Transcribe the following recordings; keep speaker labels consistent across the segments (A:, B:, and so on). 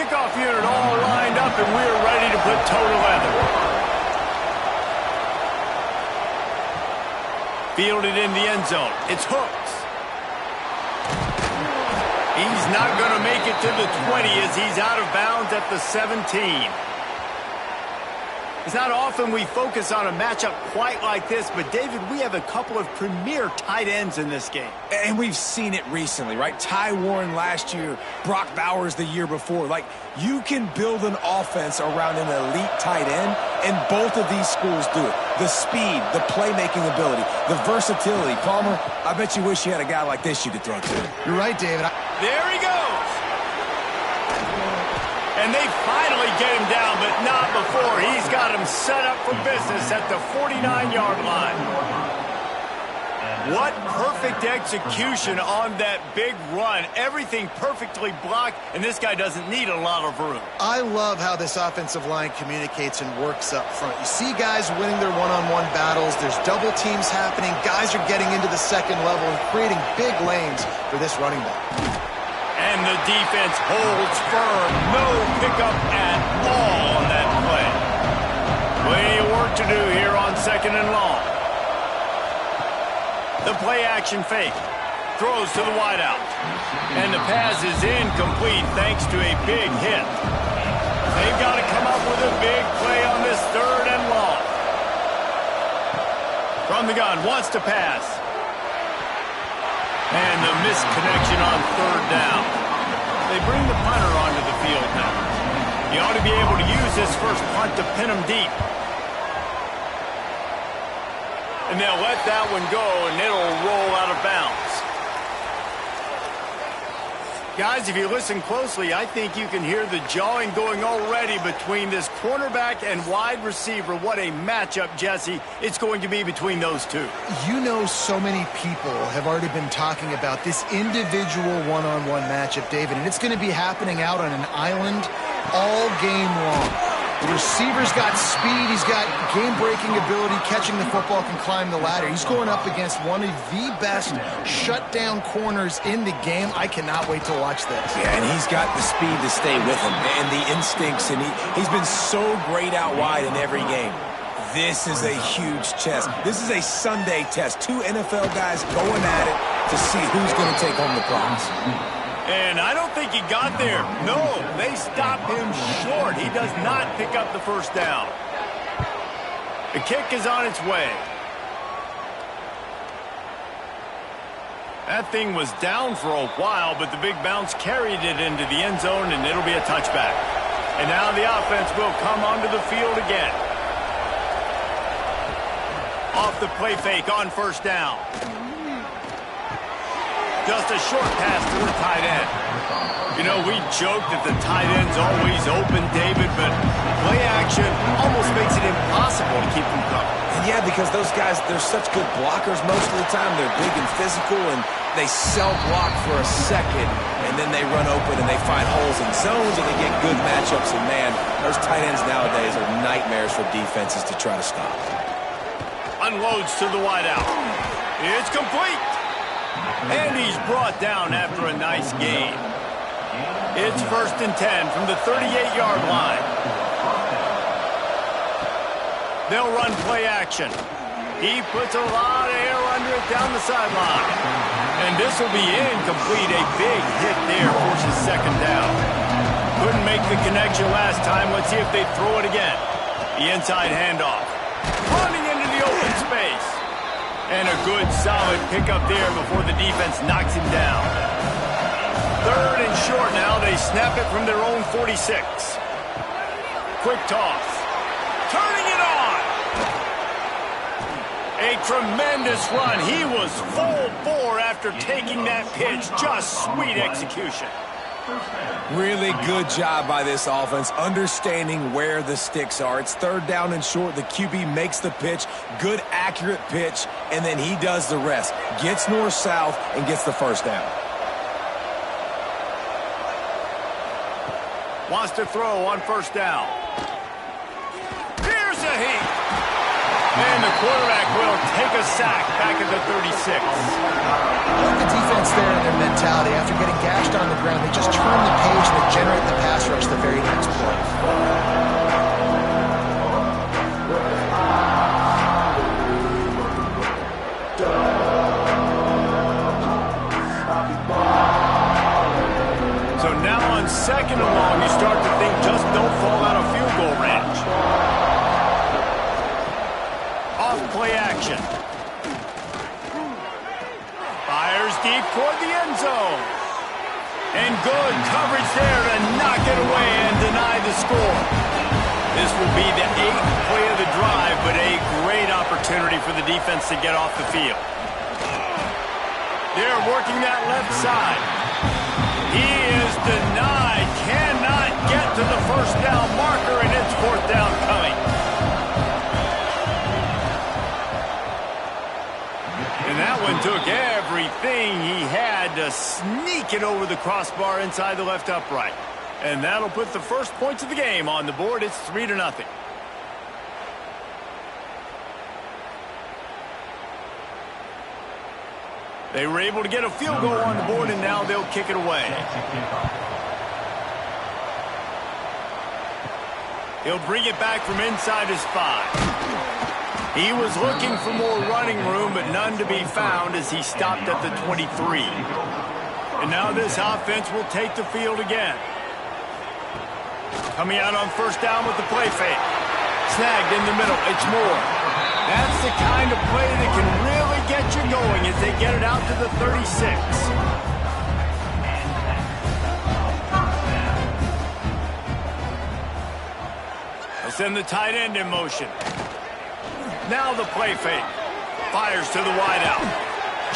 A: kickoff unit all lined up, and we're ready to put toe to leather. Fielded in the end zone. It's Hooks. He's not going to make it to the 20 as he's out of bounds at the 17. It's not often we focus on a matchup quite like this, but, David, we have a couple of premier tight ends in this game.
B: And we've seen it recently, right? Ty Warren last year, Brock Bowers the year before. Like, you can build an offense around an elite tight end, and both of these schools do it. The speed, the playmaking ability, the versatility. Palmer, I bet you wish you had a guy like this you could throw to.
C: You're right, David.
A: There he goes. And they finally get him down, but not before. He's got him set up for business at the 49-yard line. What perfect execution on that big run. Everything perfectly blocked, and this guy doesn't need a lot of room.
C: I love how this offensive line communicates and works up front. You see guys winning their one-on-one battles. There's double teams happening. Guys are getting into the second level and creating big lanes for this running back.
A: And the defense holds firm. No pickup at all on that play. Plenty of work to do here on 2nd and long. The play-action fake. Throws to the wideout. And the pass is incomplete thanks to a big hit. They've got to come up with a big play on this 3rd and long. From the gun, wants to pass. And the misconnection on 3rd down. They bring the punter onto the field now. He ought to be able to use this first punt to pin him deep. And they'll let that one go, and it'll roll out of bounds. Guys, if you listen closely, I think you can hear the jawing going already between this cornerback and wide receiver. What a matchup, Jesse, it's going to be between those two.
C: You know, so many people have already been talking about this individual one-on-one matchup, David, and it's going to be happening out on an island all game long. The receiver's got speed, he's got game-breaking ability, catching the football, can climb the ladder. He's going up against one of the best shutdown corners in the game. I cannot wait to watch this.
B: Yeah, and he's got the speed to stay with him and the instincts, and he's been so great out wide in every game. This is a huge test. This is a Sunday test. 2 NFL guys going at it to see who's going to take home the prize.
A: And I don't think he got there. No, they stopped him short. He does not pick up the first down. The kick is on its way. That thing was down for a while, but the big bounce carried it into the end zone, and it'll be a touchback. And now the offense will come onto the field again. Off the play fake on 1st down. Just a short pass to the tight end. You know, we joke that the tight end's always open, David, but play action almost makes it impossible to keep them covered.
B: And yeah, because those guys, they're such good blockers most of the time. They're big and physical, and they self-block for a second, and then they run open and they find holes in zones, and they get good matchups. And, man, those tight ends nowadays are nightmares for defenses to try to stop.
A: Unloads to the wideout. It's complete. And he's brought down after a nice gain. It's 1st and 10 from the 38-yard line. They'll run play action. He puts a lot of air under it down the sideline. And this will be incomplete. A big hit there forces 2nd down. Couldn't make the connection last time. Let's see if they throw it again. The inside handoff. Running into the open space. And a good, solid pickup there before the defense knocks him down. 3rd and short now. They snap it from their own 46. Quick toss. Turning it on. A tremendous run. He was full bore after taking that pitch. Just sweet execution.
B: Really good job by this offense, understanding where the sticks are. It's 3rd down and short. The QB makes the pitch, good, accurate pitch, and then he does the rest. Gets north-south and gets the 1st down.
A: Wants to throw on 1st down. Here's a heat. And the quarterback will take a sack back at the 36.
C: Look at the defense there and their mentality. After getting gashed on the ground, they just turn the page and they generate the pass rush the very next play.
A: So now on 2nd and long, you start to think just don't fall out of field goal range. Off play action. Fires deep toward the end zone. And good coverage there to knock it away and deny the score. This will be the 8th play of the drive, but a great opportunity for the defense to get off the field. They're working that left side. He is denied, cannot get to the first down marker, and it's 4th down coming. And that one took everything he had to sneak it over the crossbar inside the left upright. And that'll put the first points of the game on the board. It's 3-0. They were able to get a field goal on the board, and now they'll kick it away. He'll bring it back from inside his 5. He was looking for more running room, but none to be found as he stopped at the 23. And now this offense will take the field again. Coming out on 1st down with the play fake. Snagged in the middle. It's Moore. That's the kind of play that can really get you going as they get it out to the 36. They'll send the tight end in motion. Now the play fake. Fires to the wideout.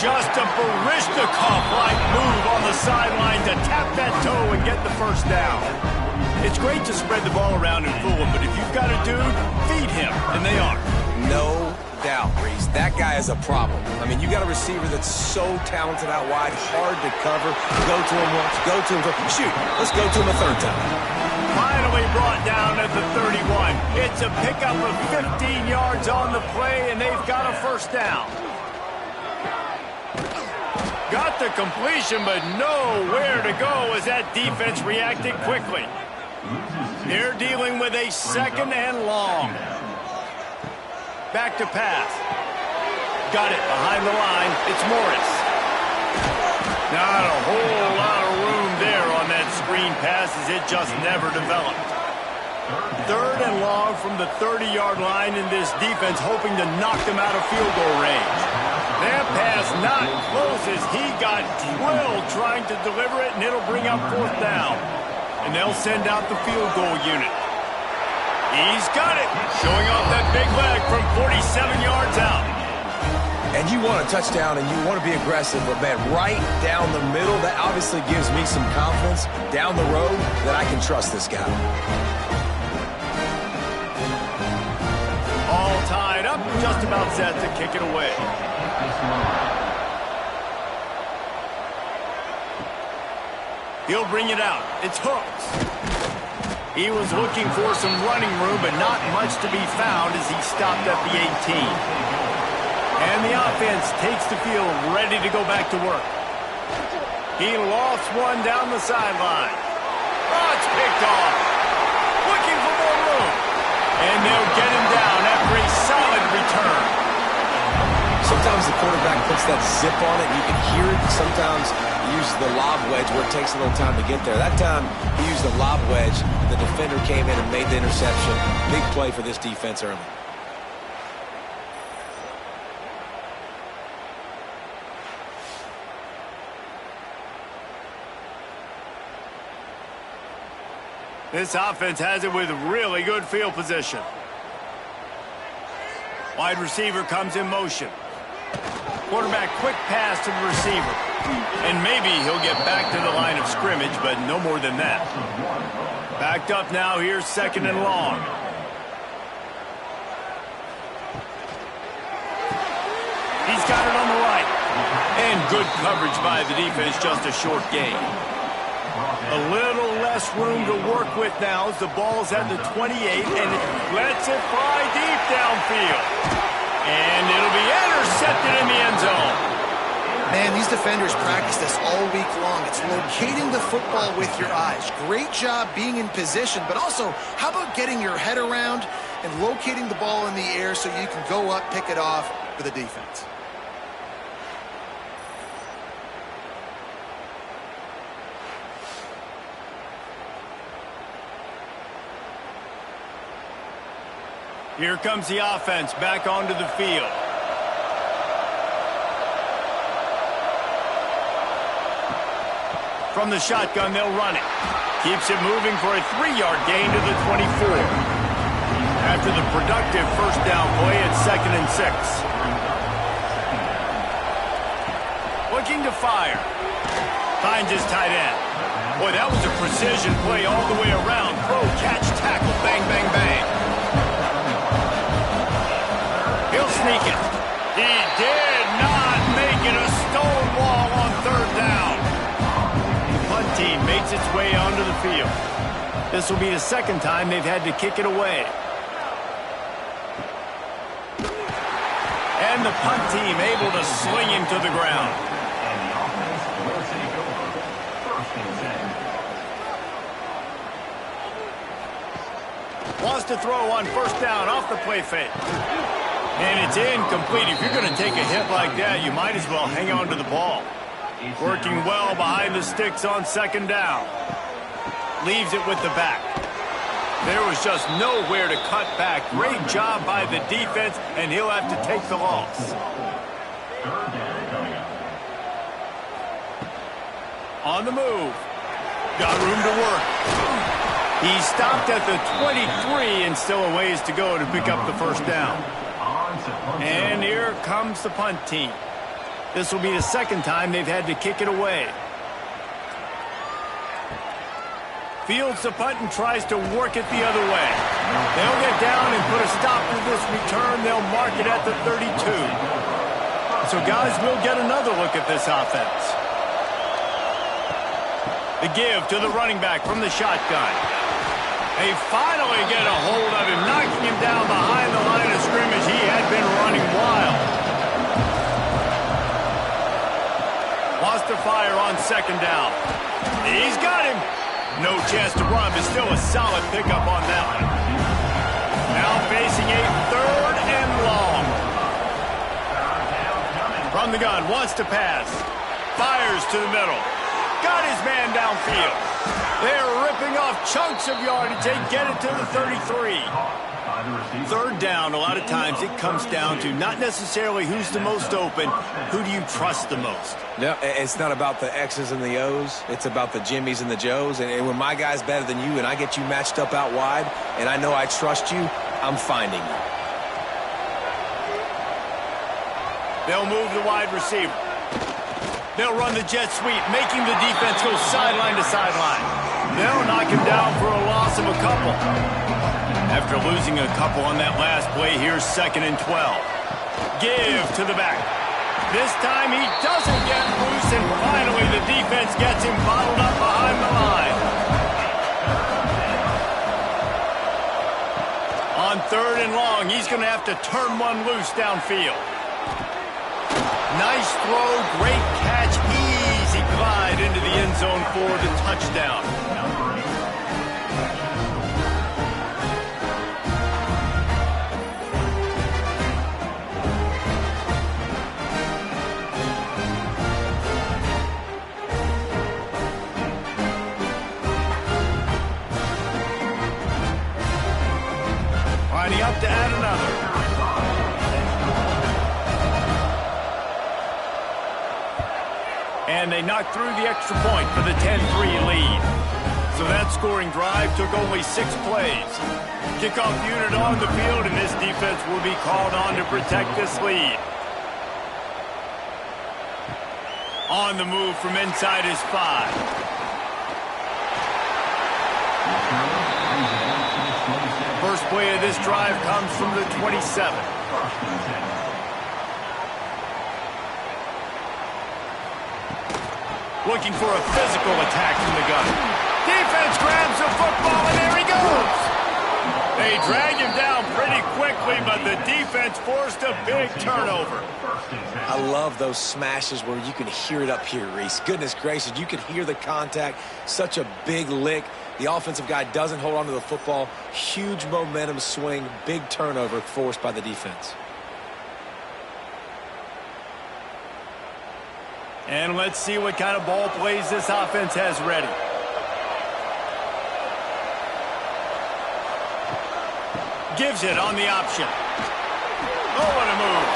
A: Just a Barishnikov-like move on the sideline to tap that toe and get the first down. It's great to spread the ball around and fool him, but if you've got a dude, feed him, and they are.
B: No doubt, Reese. That guy is a problem. I mean, you got a receiver that's so talented out wide, hard to cover. Go to him once, go to him twice. Shoot, let's go to him a 3rd time.
A: Finally brought down at the 31. It's a pickup of 15 yards on the play, and they've got a 1st down. Got the completion, but nowhere to go as that defense reacted quickly. They're dealing with a 2nd and long. Back to pass. Got it behind the line. It's Morris. Not a whole lot of room there on that screen pass as it just never developed. 3rd and long from the 30-yard line, in this defense hoping to knock them out of field goal range. That pass not close as he got drilled trying to deliver it, and it'll bring up 4th down. And they'll send out the field goal unit. He's got it, showing off that big leg from 47 yards out.
B: And you want a touchdown and you want to be aggressive, but man, right down the middle, that obviously gives me some confidence down the road that I can trust this guy.
A: All tied up, just about set to kick it away. He'll bring it out. It's Hooks. He was looking for some running room, but not much to be found as he stopped at the 18. And the offense takes the field, ready to go back to work. He lost one down the sideline. Oh, it's picked off. Looking for more room. And they'll get him down after a solid return.
B: Sometimes the quarterback puts that zip on it, and you can hear it. Sometimes he uses the lob wedge where it takes a little time to get there. That time, he used the lob wedge. The defender came in and made the interception. Big play for this defense early.
A: This offense has it with really good field position. Wide receiver comes in motion. Quarterback quick pass to the receiver. And maybe he'll get back to the line of scrimmage, but no more than that. Backed up now, here's 2nd and long. He's got it on the right. And good coverage by the defense, just a short gain. A little less room to work with now as the ball's at the 28, and it lets it fly deep downfield. And it'll be intercepted
C: Man, these defenders practice this all week long. It's locating the football with your eyes. Great job being in position, but also, how about getting your head around and locating the ball in the air so you can go up, pick it off for the defense.
A: Here comes the offense back onto the field. From the shotgun, they'll run it. Keeps it moving for a 3-yard gain to the 24. After the productive first down play, it's 2nd and 6. Looking to fire. Finds his tight end. Boy, that was a precision play all the way around. Throw, catch, tackle, bang, bang, bang. He'll sneak it. He did not make it a stone wall on 3rd down. The punt team makes its way onto the field. This will be the 2nd time they've had to kick it away. And the punt team able to sling him to the ground. Wants to throw on 1st down off the play fake. And it's incomplete. If you're going to take a hit like that, you might as well hang on to the ball. Working well behind the sticks on 2nd down. Leaves it with the back. There was just nowhere to cut back. Great job by the defense, and he'll have to take the loss. On the move. Got room to work. He stopped at the 23 and still a ways to go to pick up the 1st down. And here comes the punt team. This will be the 2nd time they've had to kick it away. Fields the punt and tries to work it the other way. They'll get down and put a stop to this return. They'll mark it at the 32. So guys, we'll get another look at this offense. The give to the running back from the shotgun. They finally get a hold of him, knocking him down behind the line of scrimmage. He had been running wild. Wants to fire on 2nd down. He's got him. No chance to run, but still a solid pickup on that one. Now facing a 3rd and long. From the gun, wants to pass. Fires to the middle. Got his man downfield. They're ripping off chunks of yardage. They get it to the 33. 3rd down, a lot of times it comes down to not necessarily who's the most open, who do you trust the most?
B: No, it's not about the X's and the O's. It's about the Jimmys and the Joes. And when my guy's better than you and I get you matched up out wide and I know I trust you, I'm finding you.
A: They'll move the wide receiver. They'll run the jet sweep, making the defense go sideline to sideline. They'll knock him down for a loss of a couple. After losing a couple on that last play, here's 2nd and 12. Give to the back. This time he doesn't get loose, and finally the defense gets him bottled up behind the line. On 3rd and long, he's going to have to turn one loose downfield. Nice throw, great catch, easy glide into the end zone for the touchdown. Lining up to add another. And they knocked through the extra point for the 10-3 lead. So that scoring drive took only 6 plays. Kickoff unit on the field, and this defense will be called on to protect this lead. On the move from inside his 5. First play of this drive comes from the 27. Looking for a physical attack from the gun. Defense grabs the football, and there he goes. They drag him down pretty quickly. quickly, but the defense forced a big turnover.
B: I love those smashes where you can hear it up here, Reese. Goodness gracious, you can hear the contact. Such a big lick. The offensive guy doesn't hold on to the football. Huge momentum swing, big turnover forced by the defense.
A: And let's see what kind of ball plays this offense has ready. Gives it on the option. Oh, what a move.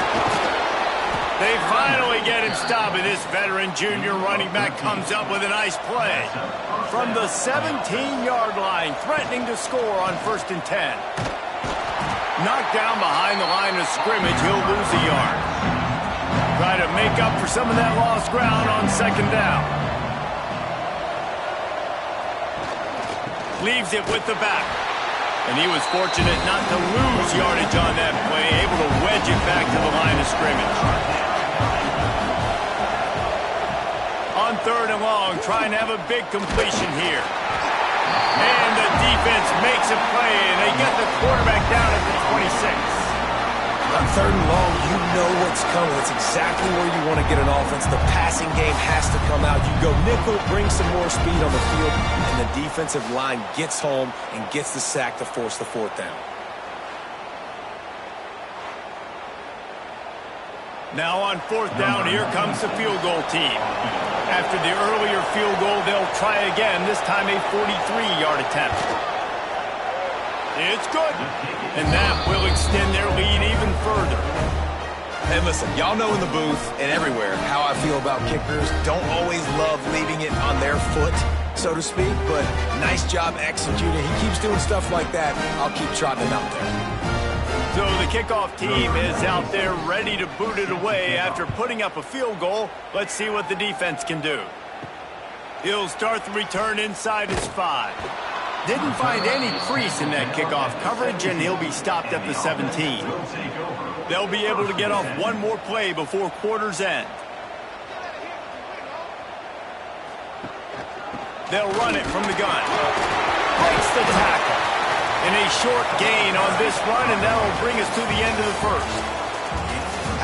A: They finally get him stopped, and this veteran junior running back comes up with a nice play. From the 17-yard line, threatening to score on 1st and 10. Knocked down behind the line of scrimmage, he'll lose a yard. Try to make up for some of that lost ground on 2nd down. Leaves it with the back. And he was fortunate not to lose yardage on that play, able to wedge it back to the line of scrimmage. On 3rd and long, trying to have a big completion here. And the defense makes a play, and they get the quarterback down at the 26.
B: On 3rd and long, you know what's coming. It's exactly where you want to get an offense. The passing game has to come out. You go nickel, bring some more speed on the field, and the defensive line gets home and gets the sack to force the 4th down.
A: Now on 4th down, here comes the field goal team. After the earlier field goal, they'll try again, this time a 43-yard attempt. It's good. And that will extend their lead even further.
B: And listen, y'all know in the booth and everywhere how I feel about kickers. Don't always love leaving it on their foot, so to speak, but nice job executing. He keeps doing stuff like that. I'll keep trotting him out there.
A: So the kickoff team is out there ready to boot it away after putting up a field goal. Let's see what the defense can do. He'll start the return inside his 5. Didn't find any crease in that kickoff coverage, and he'll be stopped at the 17. They'll be able to get off one more play before quarter's end. They'll run it from the gun. Breaks the tackle. And a short gain on this run, and that'll bring us to the end of the 1st.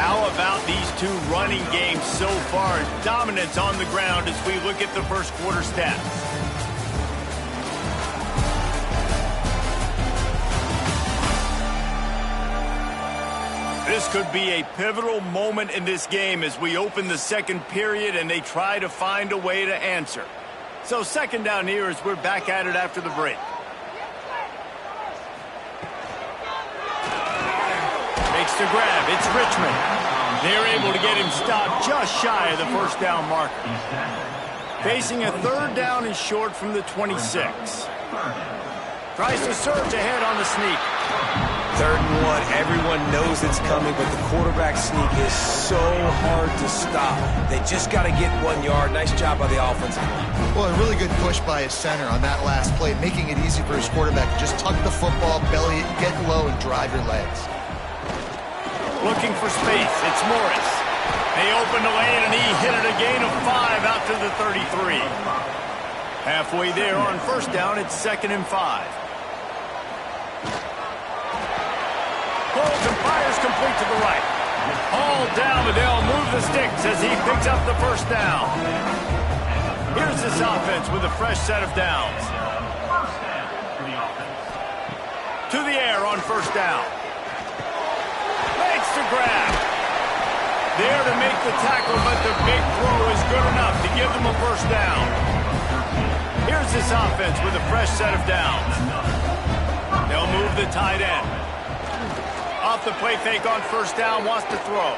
A: How about these two running games so far? Dominance on the ground as we look at the 1st quarter stats. This could be a pivotal moment in this game as we open the 2nd period and they try to find a way to answer. So 2nd down here as we're back at it after the break. Makes the grab. It's Richmond. They're able to get him stopped just shy of the 1st down marker. Facing a 3rd down and short from the 26. Tries to surge ahead on the sneak.
B: 3rd and 1, everyone knows it's coming, but the quarterback sneak is so hard to stop. They just got to get 1 yard. Nice job by the offensive line.
C: Well, a really good push by his center on that last play, making it easy for his quarterback to just tuck the football, belly it, get low, and drive your legs.
A: Looking for space. It's Morris. They open the lane, and he hit it a gain of 5 out to the 33. Halfway there on 1st down, it's 2nd and 5. Holds and fires complete to the right. All down, but they'll move the sticks as he picks up the 1st down. Here's this offense with a fresh set of downs. To the air on 1st down. Makes the grab. There to make the tackle, but the big throw is good enough to give them a 1st down. Here's this offense with a fresh set of downs. They'll move the tight end. Off the play fake on 1st down, wants to throw.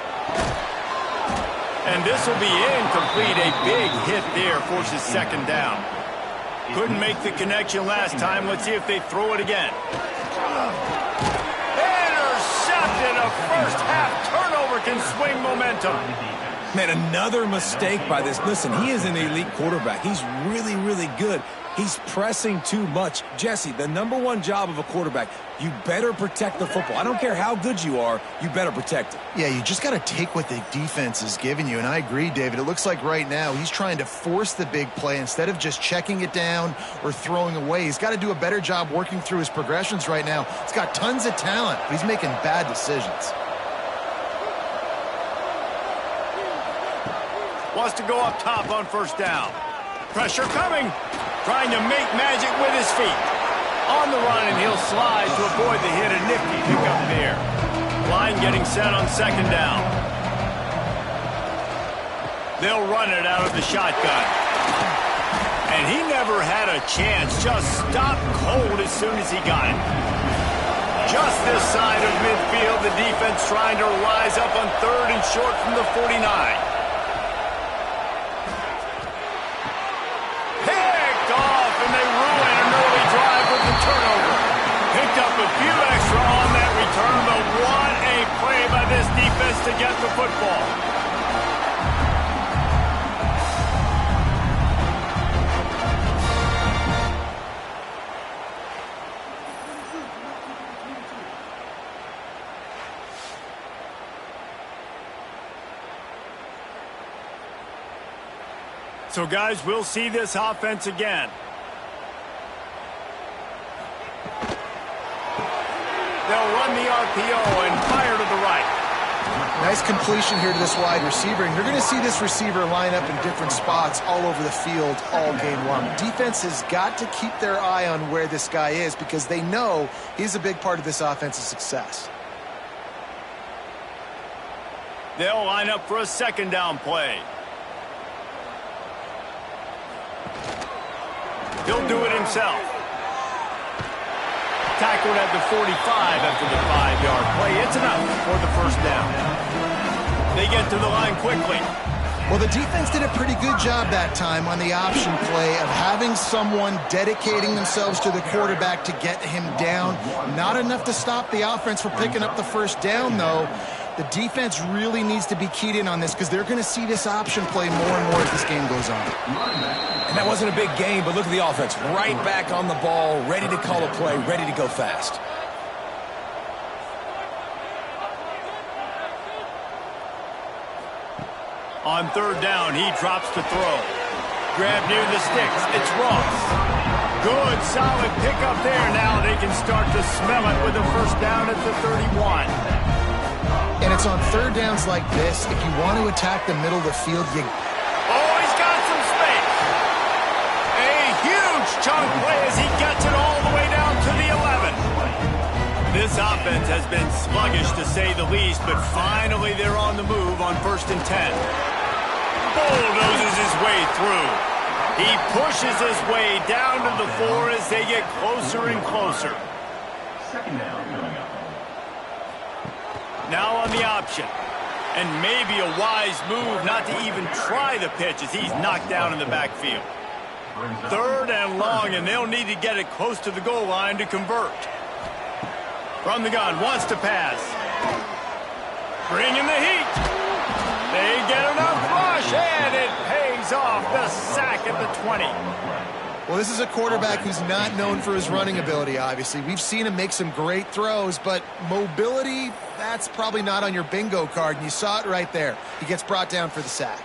A: And this will be incomplete. A big hit there forces 2nd down. Couldn't make the connection last time. Let's see if they throw it again. Intercepted. A 1st half turnover can swing momentum.
B: Man, another mistake by this. Listen, he is an elite quarterback. He's really, really good. He's pressing too much. Jesse, the #1 job of a quarterback, you better protect the football. I don't care how good you are, you better protect it.
C: Yeah, you just got to take what the defense is giving you, and I agree, David. It looks like right now he's trying to force the big play instead of just checking it down or throwing away. He's got to do a better job working through his progressions right now. He's got tons of talent, but he's making bad decisions.
A: Wants to go up top on first down. Pressure coming. Trying to make magic with his feet. On the run, and he'll slide to avoid the hit. A nifty pickup there. Line getting set on second down. They'll run it out of the shotgun. And he never had a chance. Just stopped cold as soon as he got it. Just this side of midfield, the defense trying to rise up on 3rd and short from the 49. Turnover. Picked up a few extra on that return, but what a play by this defense to get the football. So, guys, we'll see this offense again. They'll run the RPO and fire to the right.
C: Nice completion here to this wide receiver, and you're going to see this receiver line up in different spots all over the field all game long. Defense has got to keep their eye on where this guy is because they know he's a big part of this offense's success.
A: They'll line up for a second down play. He'll do it himself. Tackled at the 45 after the 5-yard play. It's enough for the first down. They get to the line quickly.
C: Well, the defense did a pretty good job that time on the option play of having someone dedicating themselves to the quarterback to get him down. Not enough to stop the offense from picking up the first down, though. The defense really needs to be keyed in on this because they're going to see this option play more and more as this game goes on.
B: And that wasn't a big game, but look at the offense. Right back on the ball, ready to call a play, ready to go fast.
A: On 3rd down, he drops to throw. Grab near the sticks. It's Ross. Good, solid pickup there. Now they can start to smell it with a first down at the 31.
C: And it's on 3rd downs like this. If you want to attack the middle of the field, you...
A: Oh, he's got some space. A huge chunk play as he gets it all the way down to the 11. This offense has been sluggish to say the least, but finally they're on the move on 1st and 10. Bulldozes his way through. He pushes his way down to the 4 as they get closer and closer.
D: Second down coming up.
A: Now on the option. And maybe a wise move not to even try the pitch as he's knocked down in the backfield. 3rd and long, and they'll need to get it close to the goal line to convert. From the gun, wants to pass. Bringing the heat. They get enough rush, and it pays off. The sack at the 20.
C: Well, this is a quarterback who's not known for his running ability, obviously. We've seen him make some great throws, but mobility, that's probably not on your bingo card, and you saw it right there. He gets brought down for the sack.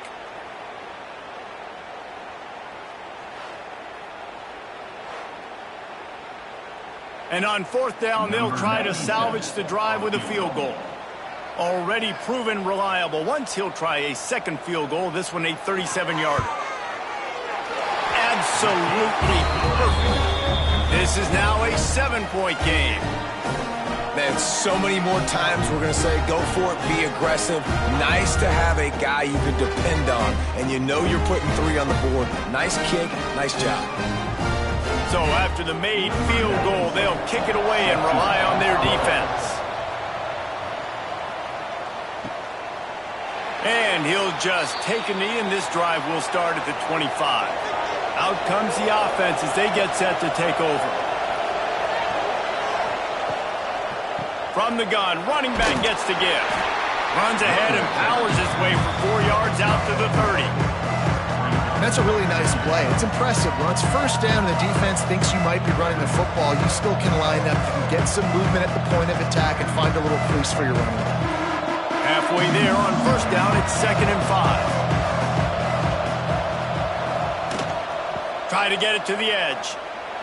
A: And on 4th down, they'll try to salvage the drive with a field goal. Already proven reliable. Once he'll try a second field goal, this one a 37-yarder. Absolutely perfect. This is now a 7-point game.
B: Man, so many more times we're going to say go for it, be aggressive. Nice to have a guy you can depend on, and you know you're putting 3 on the board. Nice kick, nice job.
A: So after the made field goal, they'll kick it away and rely on their defense. And he'll just take a knee, and this drive will start at the 25. Out comes the offense as they get set to take over. From the gun, running back gets to give. Runs ahead and powers his way for 4 yards to the 30.
C: That's a really nice play. It's impressive. When it's first down and the defense thinks you might be running the football, you still can line up and get some movement at the point of attack and find a little crease for your running back.
A: Halfway there on first down, it's 2nd and 5. Try to get it to the edge.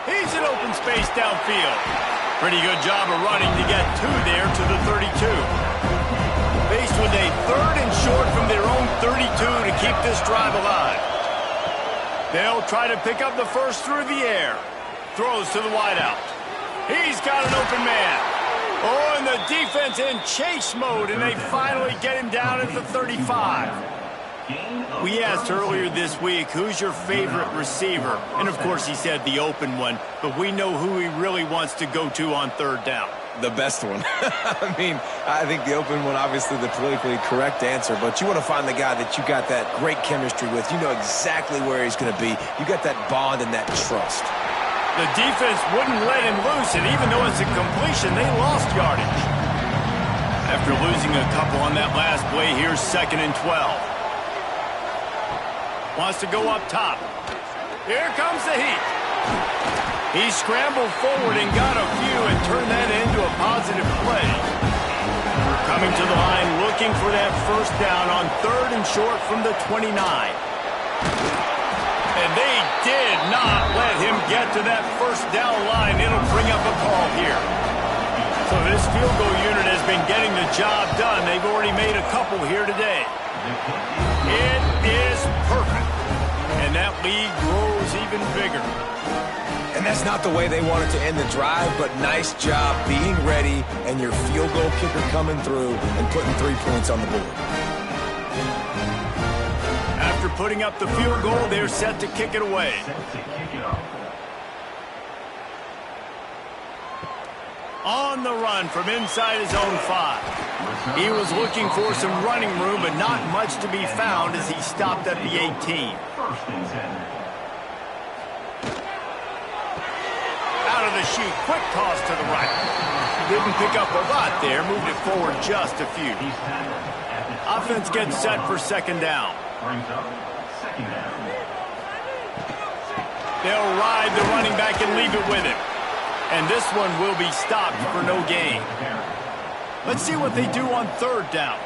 A: He's in open space downfield. Pretty good job of running to get 2 there to the 32. Faced with a 3rd and short from their own 32 to keep this drive alive. They'll try to pick up the first through the air. Throws to the wideout. He's got an open man. Oh, and the defense in chase mode, and they finally get him down at the 35. We asked earlier this week, who's your favorite receiver? And, of course, he said the open one, but we know who he really wants to go to on 3rd down.
B: The best one. I mean, I think the open one, obviously the politically correct answer, but you want to find the guy that you got that great chemistry with. You know exactly where he's going to be. You got that bond and that trust.
A: The defense wouldn't let him loose, and even though it's a completion, they lost yardage. After losing a couple on that last play, here's 2nd and 12. Wants to go up top. Here comes the heat. He scrambled forward and got a few and turned that into a positive play. Coming to the line, looking for that first down on 3rd and short from the 29. And they did not let him get to that first down line. It'll bring up a call here. So this field goal unit has been getting the job done. They've already made a couple here today. It is perfect. And that lead grows even bigger.
B: And that's not the way they wanted to end the drive, but nice job being ready and your field goal kicker coming through and putting 3 points on the board.
A: After putting up the field goal, they're set to kick it away. On the run from inside his own 5. He was looking for some running room, but not much to be found as he stopped at the 18. Out of the chute, quick toss to the right. Didn't pick up a lot there, moved it forward just a few. Offense gets set for 2nd down. They'll ride the running back and leave it with him. And this one will be stopped for no gain. Let's see what they do on 3rd down.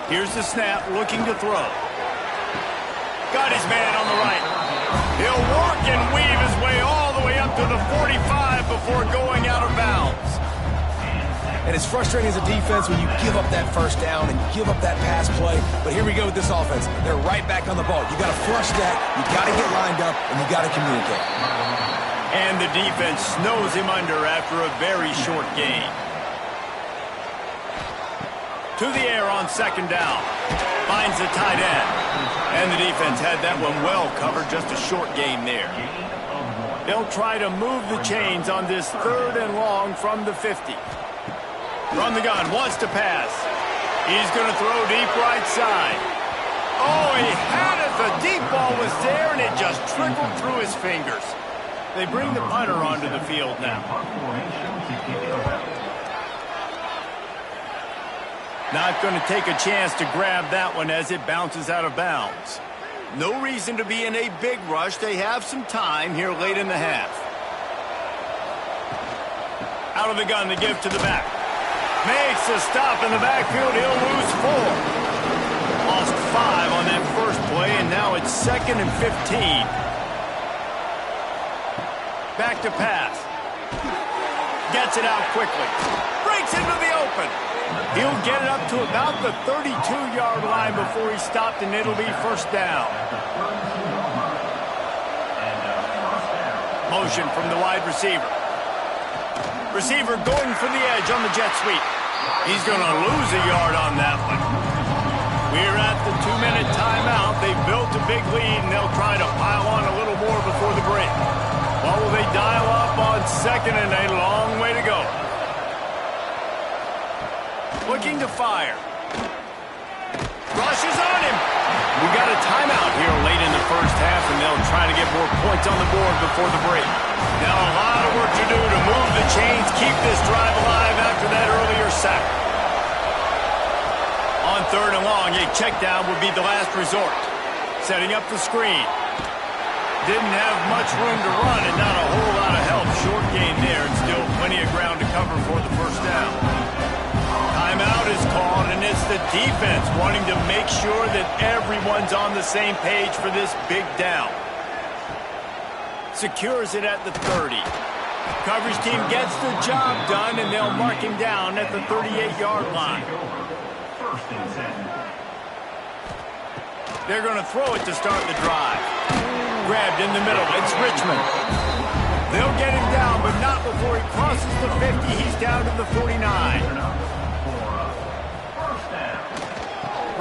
A: Here's the snap, looking to throw. Got his man on the right. He'll work and weave his way all the way up to the 45 before going out of bounds.
B: And it's frustrating as a defense when you give up that first down and give up that pass play. But here we go with this offense. They're right back on the ball. You got to flush that, you got to get lined up, and you got to communicate.
A: And the defense snows him under after a very short gain. To the air on 2nd down. Finds the tight end. And the defense had that one well covered, just a short gain there. They'll try to move the chains on this 3rd and long from the 50. From the gun, wants to pass. He's going to throw deep right side. Oh, he had it. The deep ball was there, and it just trickled through his fingers. They bring the punter onto the field now. Not going to take a chance to grab that one as it bounces out of bounds. No reason to be in a big rush. They have some time here late in the half. Out of the gun to give to the back. Makes a stop in the backfield. He'll lose 4. Lost 5 on that first play, and now it's 2nd and 15. Back to pass. Gets it out quickly. Breaks into the open. He'll get it up to about the 32-yard line before he stopped, and it'll be 1st down. Motion from the wide receiver. Receiver going for the edge on the jet sweep. He's going to lose a yard on that one. We're at the 2-minute timeout. They've built a big lead, and they'll try to pile on a little more before the break. What will they dial up on 2nd and a long way to go? Looking to fire. Rushes on him. We got a timeout here late in the first half, and they'll try to get more points on the board before the break. Now a lot of work to do to move the chains, keep this drive alive after that earlier sack. third and long, a check down would be the last resort. Setting up the screen. Didn't have much room to run and not a whole lot of help. Short gain there and still plenty of ground to cover for the first down. Timeout is called, and it's the defense wanting to make sure that everyone's on the same page for this big down. Secures it at the 30. Coverage team gets the job done, and they'll mark him down at the 38-yard line.
D: First and 10.
A: They're going to throw it to start the drive. Grabbed in the middle. It's Richmond. They'll get him down, but not before he crosses the 50. He's down to the 49.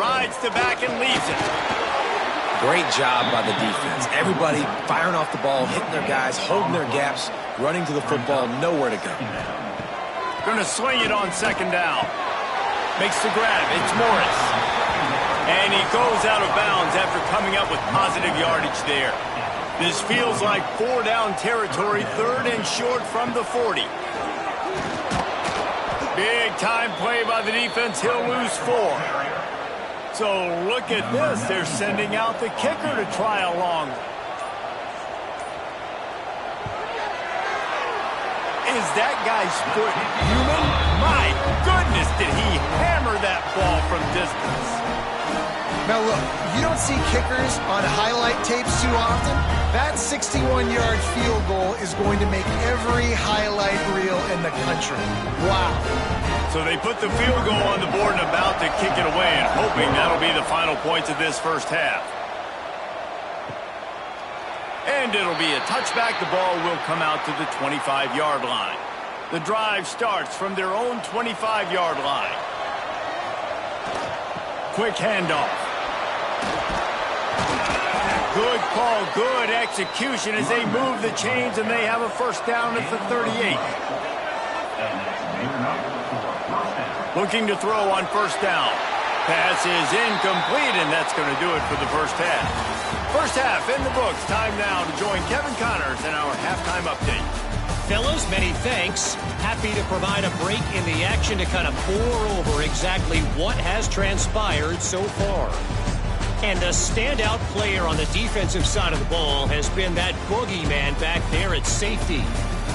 A: Rides the back and leaves it.
B: Great job by the defense. Everybody firing off the ball, hitting their guys, holding their gaps, running to the football, nowhere to go.
A: Going to swing it on second down. Makes the grab. It's Morris. And he goes out of bounds after coming up with positive yardage there. This feels like 4-down territory, third and short from the 40. Big time play by the defense. He'll lose 4. So look at this. They're sending out the kicker to try a long. Is that guy's foot human? My goodness, did he hammer that ball from distance.
C: Now look, you don't see kickers on highlight tapes too often. That 61-yard field goal is going to make every highlight reel in the country. Wow.
A: So they put the field goal on the board and about to kick it away and hoping that'll be the final points of this first half. And it'll be a touchback. The ball will come out to the 25-yard line. The drive starts from their own 25-yard line. Quick handoff. Good call, good execution as they move the chains and they have a first down at the 38. Looking to throw on first down. Pass is incomplete, and that's going to do it for the first half. First half in the books. Time now to join Kevin Connors in our halftime update.
E: Fellas, many thanks. Happy to provide a break in the action to kind of pour over exactly what has transpired so far. And the standout player on the defensive side of the ball has been that boogeyman back there at safety.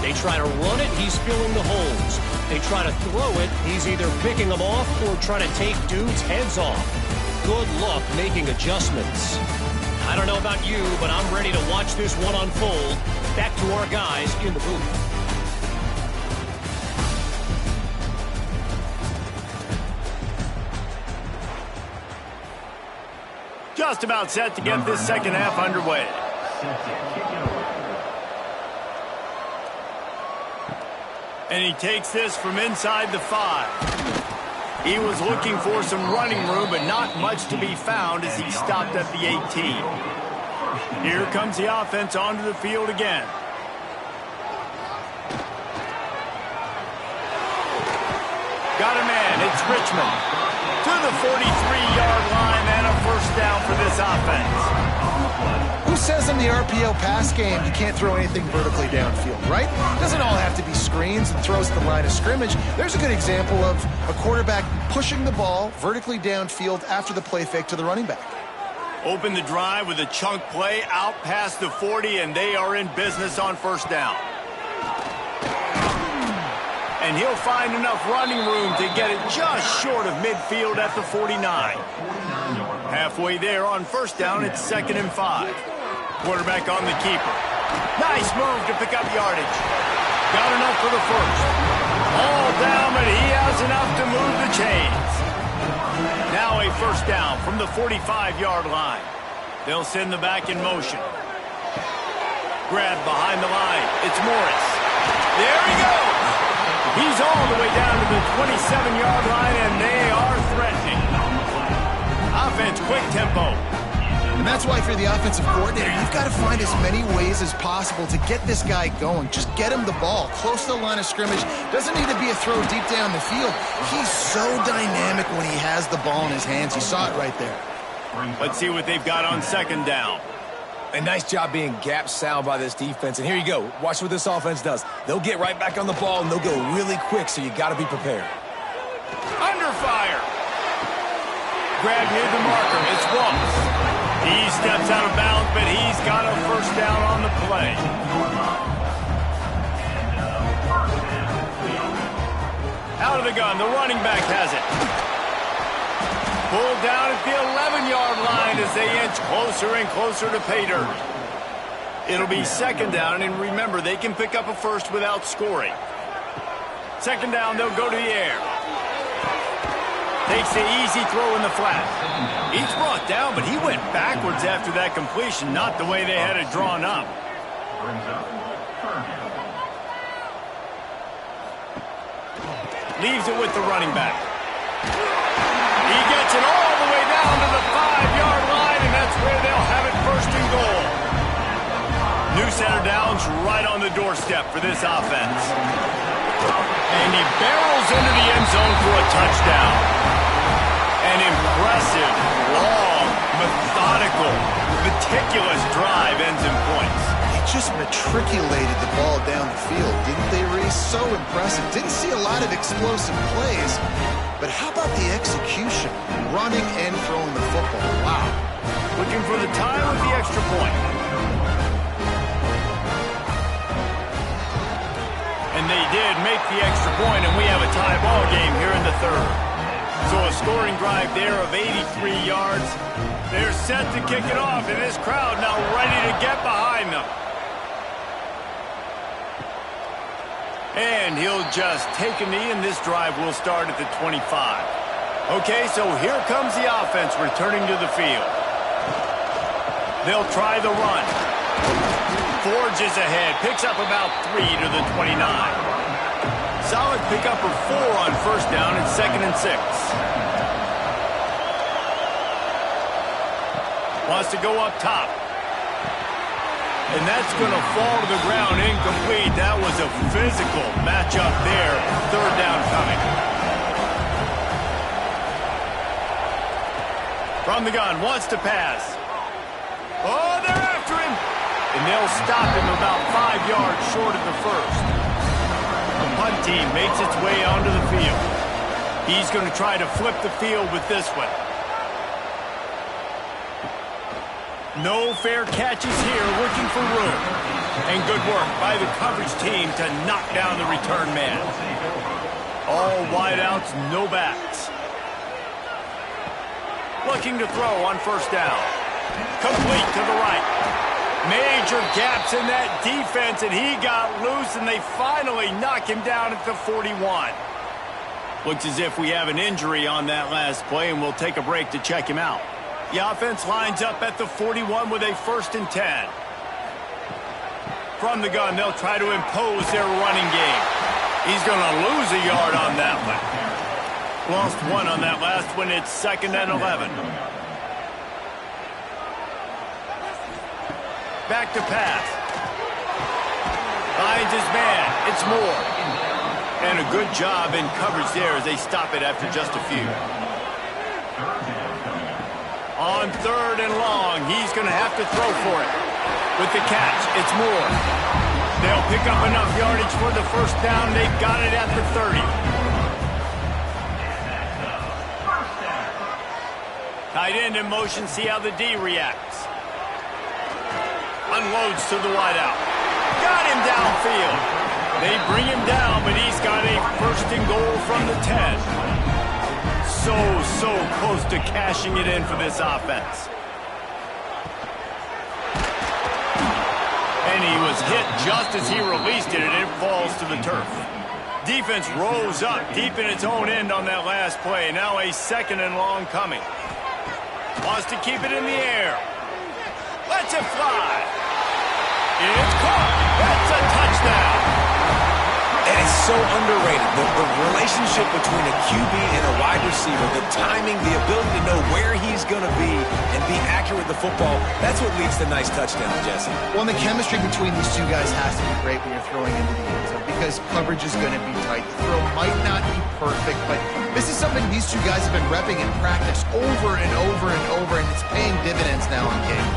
E: They try to run it, he's filling the holes. They try to throw it, he's either picking them off or trying to take dudes' heads off. Good luck making adjustments. I don't know about you, but I'm ready to watch this one unfold. Back to our guys in the booth.
A: Just about set to get this second half underway. And he takes this from inside the 5. He was looking for some running room, but not much to be found as he stopped at the 18. Here comes the offense onto the field again. Got a man, it's Richmond. To the 43-yard line and a first down for this offense.
C: Who says in the RPO pass game you can't throw anything vertically downfield, right? It doesn't all have to be screens and throws to the line of scrimmage. There's a good example of a quarterback pushing the ball vertically downfield after the play fake to the running back.
A: Open the drive with a chunk play out past the 40, and they are in business on first down. And he'll find enough running room to get it just short of midfield at the 49. Halfway there on first down, it's 2nd and 5. Quarterback on the keeper. Nice move to pick up yardage. Got enough for the first. All down, but he has enough to move the chains. Now a first down from the 45-yard line. They'll send the back in motion. Grab behind the line. It's Morris. There he goes. He's all the way down to the 27-yard line, and they are threatening. Offense, quick tempo.
C: And that's why if you're the offensive coordinator, you've got to find as many ways as possible to get this guy going. Just get him the ball close to the line of scrimmage. Doesn't need to be a throw deep down the field. He's so dynamic when he has the ball in his hands. You saw it right there.
A: Let's see what they've got on second down.
B: A nice job being gap sound by this defense. And here you go. Watch what this offense does. They'll get right back on the ball, and they'll go really quick, so you got to be prepared.
A: Under fire. grab near the marker. It's Wallace. He steps out of bounds, but he's got a first down on the play. Out of the gun, the running back has it. Pulled down at the 11-yard line as they inch closer and closer to pay dirt. It'll be second down, and remember, they can pick up a first without scoring. Second down, they'll go to the air. Takes the easy throw in the flat. He's brought down, but he went backwards after that completion, not the way they had it drawn up. Leaves it with the running back. He gets it all the way down to the 5-yard line, and that's where they'll have it first and goal. New center down's right on the doorstep for this offense. And he barrels into the end zone for a touchdown. An impressive, long, methodical, meticulous drive ends in points.
C: They just matriculated the ball down the field, didn't they, Reese? So impressive. Didn't see a lot of explosive plays, but how about the execution? Running and throwing the football. Wow.
A: Looking for the tie with the extra point. And they did make the extra point, and we have a tie ball game here in the third. So a scoring drive there of 83 yards. They're set to kick it off, and this crowd now ready to get behind them. And he'll just take a knee, and this drive will start at the 25. Okay, so here comes the offense returning to the field. They'll try the run. Forges ahead, picks up about 3 to the 29. Solid pickup of 4 on first down and 2nd and 6. Wants to go up top. And that's going to fall to the ground incomplete. That was a physical matchup there. Third down coming. From the gun, wants to pass. Oh, they're after him. And they'll stop him about 5 yards short of the first. The punt team makes its way onto the field. He's going to try to flip the field with this one. No fair catches here, looking for room. And good work by the coverage team to knock down the return man. All wideouts, no backs. Looking to throw on first down. Complete to the right. Major gaps in that defense, and he got loose, and they finally knock him down at the 41. Looks as if we have an injury on that last play, and we'll take a break to check him out. The offense lines up at the 41 with a 1st and 10. From the gun, they'll try to impose their running game. He's going to lose a yard on that one. Lost 1 on that last one. It's 2nd and 11. Back to pass. Finds his man. It's Moore. And a good job in coverage there as they stop it after just a few. On 3rd and long, he's going to have to throw for it. With the catch, it's Moore. They'll pick up enough yardage for the first down. They've got it at the 30. Tight end in motion, see how the D reacts. Unloads to the wideout. Got him downfield. They bring him down, but he's got a 1st and goal from the 10. So close to cashing it in for this offense. And he was hit just as he released it, and it falls to the turf. Defense rose up deep in its own end on that last play. Now a 2nd and long coming. Wants to keep it in the air. Lets it fly. It's caught. That's a touchdown.
B: And it's so underrated. The relationship between a QB and a wide receiver, the timing, the ability to know where he's going to be and be accurate with the football, that's what leads to nice touchdowns, Jesse.
C: Well, and the chemistry between these two guys has to be great when you're throwing into the end zone because coverage is going to be tight. The throw might not be perfect, but this is something these two guys have been repping in practice over and over and over, and it's paying dividends now in game.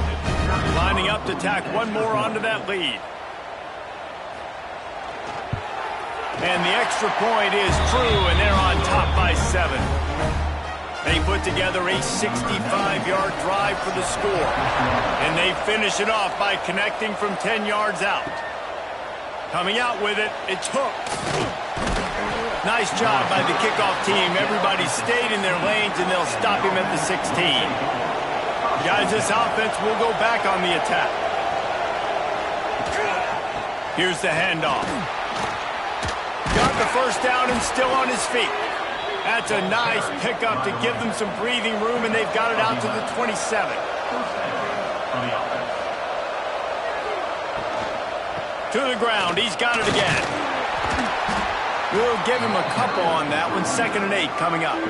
A: Lining up to tack one more onto that lead. And the extra point is true, and they're on top by 7. They put together a 65-yard drive for the score. And they finish it off by connecting from 10 yards out. Coming out with it, it's hooked. Nice job by the kickoff team. Everybody stayed in their lanes, and they'll stop him at the 16. Guys, this offense will go back on the attack. Here's the handoff. Got the first down and still on his feet. That's a nice pickup to give them some breathing room, and they've got it out to the 27. To the ground. He's got it again. We'll give him a couple on that one. 2nd and 8 coming up.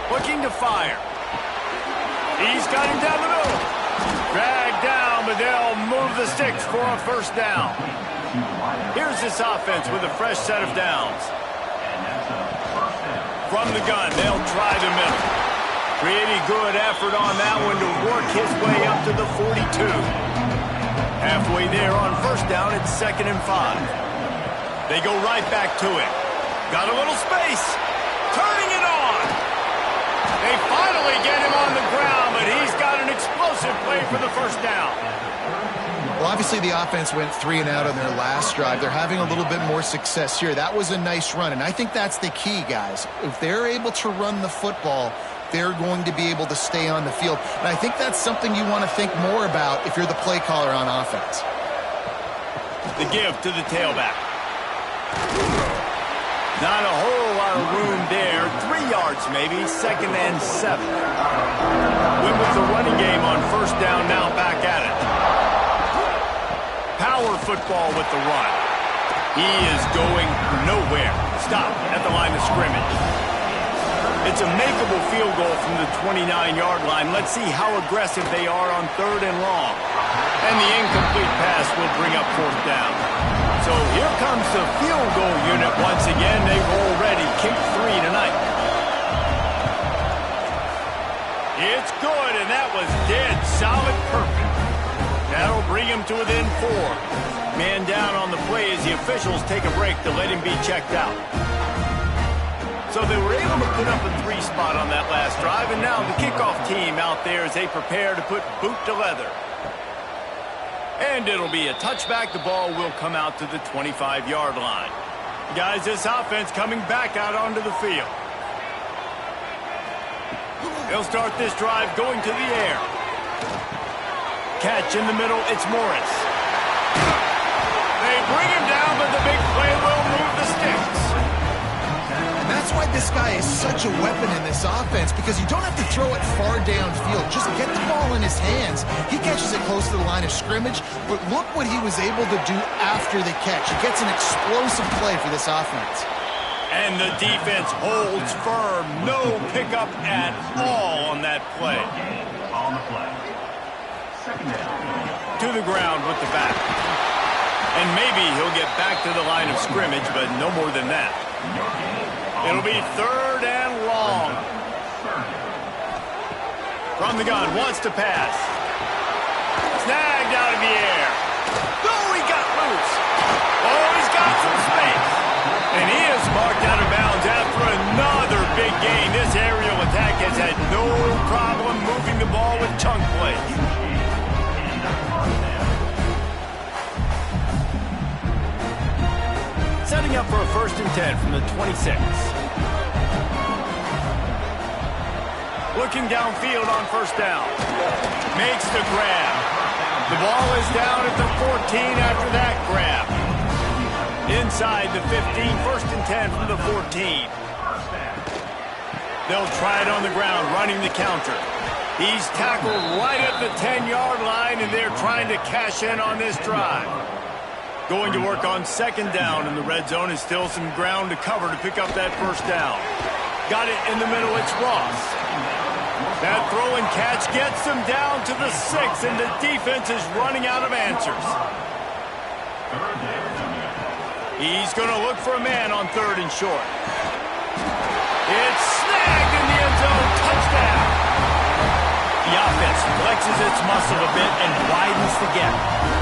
A: Looking to fire. He's got him down the middle. Dragged down, but they'll move the sticks for a first down. Here's this offense with a fresh set of downs. From the gun, they'll try the middle. Pretty good effort on that one to work his way up to the 42. Halfway there on first down, it's 2nd and 5. They go right back to it. Got a little space. Turning it on. They finally get him on the ground, but he's got an explosive play for the first down.
C: Well, obviously the offense went 3 and out on their last drive. They're having a little bit more success here. That was a nice run, and I think that's the key, guys. If they're able to run the football, they're going to be able to stay on the field. And I think that's something you want to think more about if you're the play caller on offense.
A: The give to the tailback. Not a whole lot of room there. 3 yards maybe, 2nd and 7. Went with the running game on first down, now back at it. Power football with the run. He is going nowhere. Stop at the line of scrimmage. It's a makeable field goal from the 29-yard line. Let's see how aggressive they are on 3rd and long. And the incomplete pass will bring up 4th down. So here comes the field goal unit once again. They've already kicked 3 tonight. It's good, and that was dead solid perfect. That'll bring him to within 4. Man down on the play as the officials take a break to let him be checked out. So they were able to put up a 3 spot on that last drive, and now the kickoff team out there as they prepare to put boot to leather. And it'll be a touchback. The ball will come out to the 25-yard line. Guys, this offense coming back out onto the field. They'll start this drive going to the air. Catch in the middle, it's Morris. They bring him down, but the big play will move the sticks.
C: And that's why this guy is such a weapon in this offense, because you don't have to throw it far downfield. Just get the ball in his hands. He catches it close to the line of scrimmage, but look what he was able to do after the catch. He gets an explosive play for this offense.
A: And the defense holds firm. No pickup at all on that play.
D: On the play. Second down.
A: To the ground with the back. And maybe he'll get back to the line of scrimmage, but no more than that. It'll be 3rd and long. From the gun, wants to pass. Snagged out of the air. Oh, he got loose. Oh, he's got some space. And he is marked out of bounds after another big gain. This aerial attack has had no problem moving the ball with chunk plays. Setting up for a 1st and 10 from the 26. Looking downfield on first down. Makes the grab. The ball is down at the 14 after that grab. Inside the 15, 1st and 10 from the 14. They'll try it on the ground, running the counter. He's tackled right at the 10-yard line, and they're trying to cash in on this drive. Going to work on 2nd down in the red zone. Is still some ground to cover to pick up that first down. Got it in the middle, it's Ross. That throw and catch gets them down to the 6, and the defense is running out of answers. He's going to look for a man on 3rd and short. It's snagged in the end zone. Touchdown. The offense flexes its muscle a bit and widens the gap.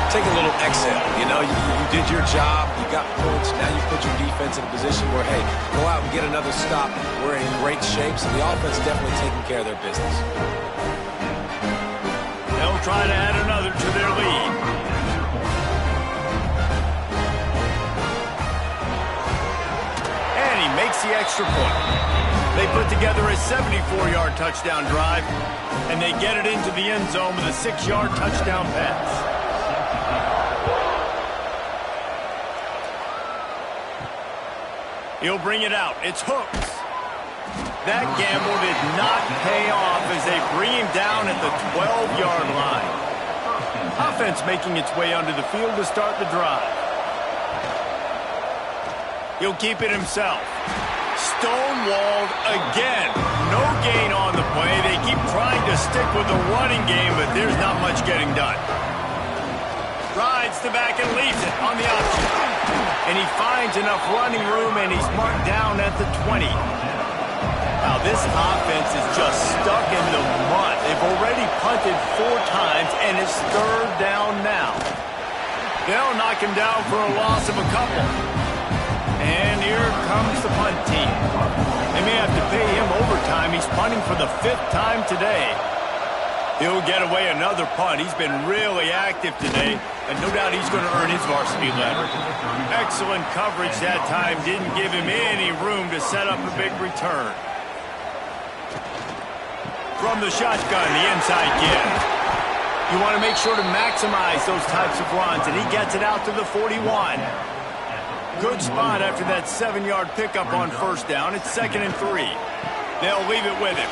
B: Take a little exhale. You know, you did your job. You got points. Now you put your defense in a position where, hey, go out and get another stop. We're in great shape, so the offense definitely taking care of their business.
A: They'll try to add another to their lead. And he makes the extra point. They put together a 74-yard touchdown drive, and they get it into the end zone with a 6-yard touchdown pass. He'll bring it out. It's Hooks. That gamble did not pay off as they bring him down at the 12-yard line. Offense making its way onto the field to start the drive. He'll keep it himself. Stonewalled again. No gain on the play. They keep trying to stick with the running game, but there's not much getting done. Rides the back and leaves it on the option. And he finds enough running room, and he's marked down at the 20. Now, this offense is just stuck in the mud. They've already punted 4 times, and it's 3rd down now. They'll knock him down for a loss of a couple. And here comes the punt team. They may have to pay him overtime. He's punting for the 5th time today. He'll get away another punt. He's been really active today, and no doubt he's going to earn his varsity letter. Excellent coverage that time. Didn't give him any room to set up a big return. From the shotgun, the inside give. You want to make sure to maximize those types of runs, and he gets it out to the 41. Good spot after that 7-yard pickup on 1st down. It's 2nd and 3. They'll leave it with him.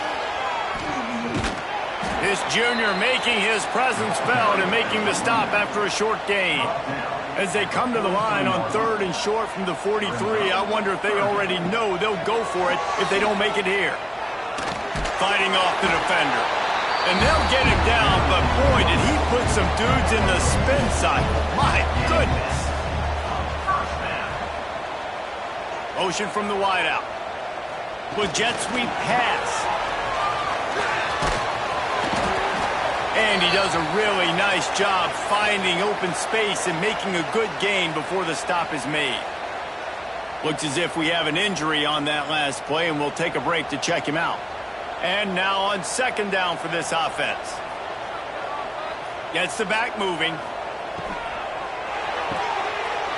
A: This junior making his presence felt and making the stop after a short gain. As they come to the line on 3rd and short from the 43, I wonder if they already know they'll go for it if they don't make it here. Fighting off the defender. And they'll get him down, but boy, did he put some dudes in the spin cycle. My goodness. Motion from the wideout. With jet sweep pass. And he does a really nice job finding open space and making a good gain before the stop is made. Looks as if we have an injury on that last play, and we'll take a break to check him out. And now on 2nd down for this offense. Gets the back moving.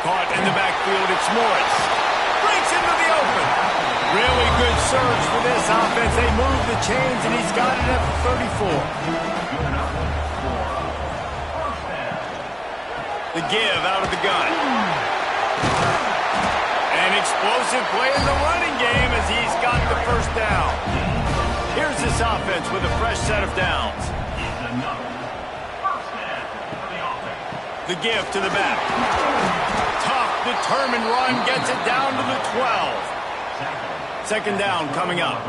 A: Caught in the backfield, it's Morris. Breaks into the open. Really good surge for this offense. They move the chains, and he's got it at the 34. The give out of the gun. An explosive play in the running game as he's got the 1st down. Here's this offense with a fresh set of downs. The give to the back. Tough, determined run gets it down to the 12. 2nd down coming up.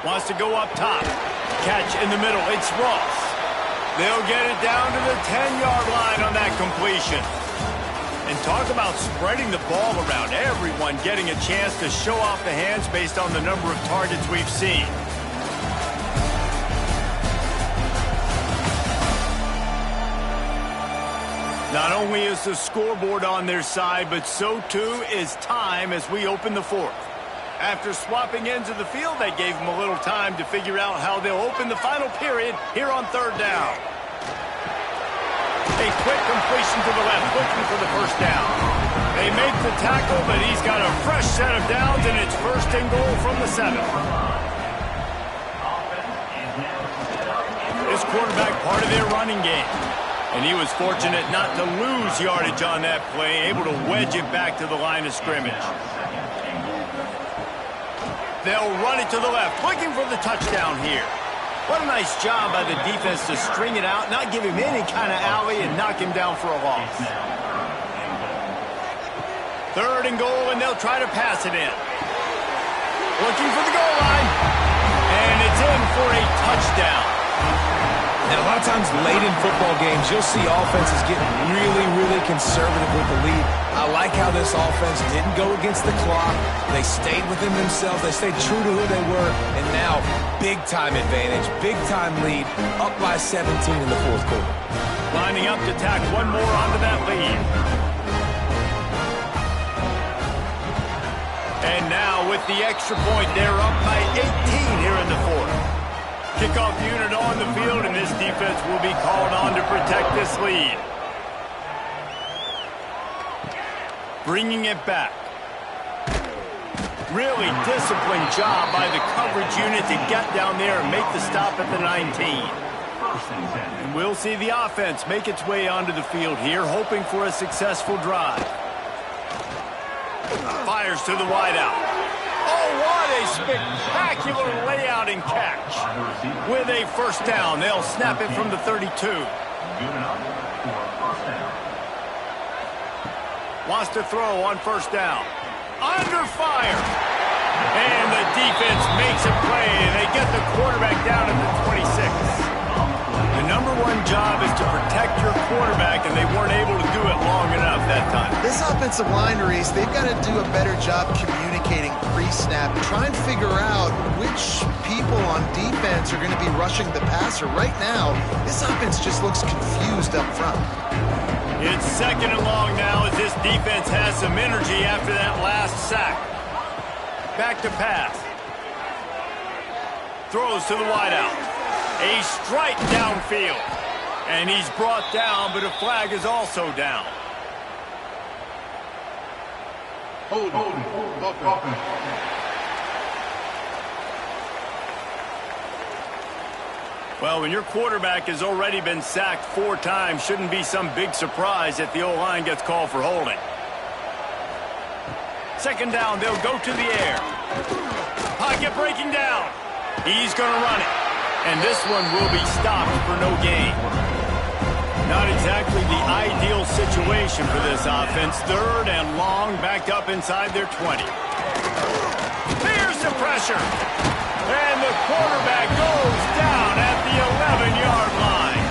A: Wants to go up top. Catch in the middle. It's Ross. They'll get it down to the 10-yard line on that completion. And talk about spreading the ball around. Everyone getting a chance to show off the hands based on the number of targets we've seen. Not only is the scoreboard on their side, but so too is time as we open the 4th. After swapping ends of the field, they gave them a little time to figure out how they'll open the final period here on 3rd down. A quick completion to the left, looking for the 1st down. They make the tackle, but he's got a fresh set of downs, and it's 1st and goal from the 7. This quarterback part of their running game. And he was fortunate not to lose yardage on that play, able to wedge it back to the line of scrimmage. They'll run it to the left, looking for the touchdown here. What a nice job by the defense to string it out, not give him any kind of alley, and knock him down for a loss. 3rd and goal, and they'll try to pass it in. Looking for the goal line. And it's in for a touchdown.
B: And a lot of times late in football games, you'll see offenses getting really conservative with the lead. I like how this offense didn't go against the clock. They stayed within themselves. They stayed true to who they were. And now, big-time advantage, big-time lead, up by 17 in the 4th quarter.
A: to tack one more onto that lead. And now with the extra point, they're up by 18 here in the fourth. Kickoff unit on the field, and this defense will be called on to protect this lead. Bringing it back. Really disciplined job by the coverage unit to get down there and make the stop at the 19. And we'll see the offense make its way onto the field here, hoping for a successful drive. Fires to the wideout. Oh, what a spectacular layout and catch. With a first down, they'll snap it from the 32. Wants to throw on first down. Under fire. And the defense makes a play, and they get the quarterback down at the 26. The number one job is to protect your quarterback, and they weren't able to do it long enough that time.
C: This offensive line, Reese, they've got to do a better job communicating pre-snap. Try and figure out which people on defense are going to be rushing the passer. Right now, this offense just looks confused up front.
A: It's second and long now as this defense has some energy after that last sack. Back to pass. Throws to the wideout. A strike downfield. And he's brought down, but a flag is also down. Well, when your quarterback has already been sacked 4 times, shouldn't be some big surprise if the O-line gets called for holding. Second down, they'll go to the air. Pocket breaking down. He's going to run it. And this one will be stopped for no gain. Not exactly the ideal situation for this offense. Third and long, backed up inside their 20. Here's the pressure. And the quarterback goes down at the 11-yard line.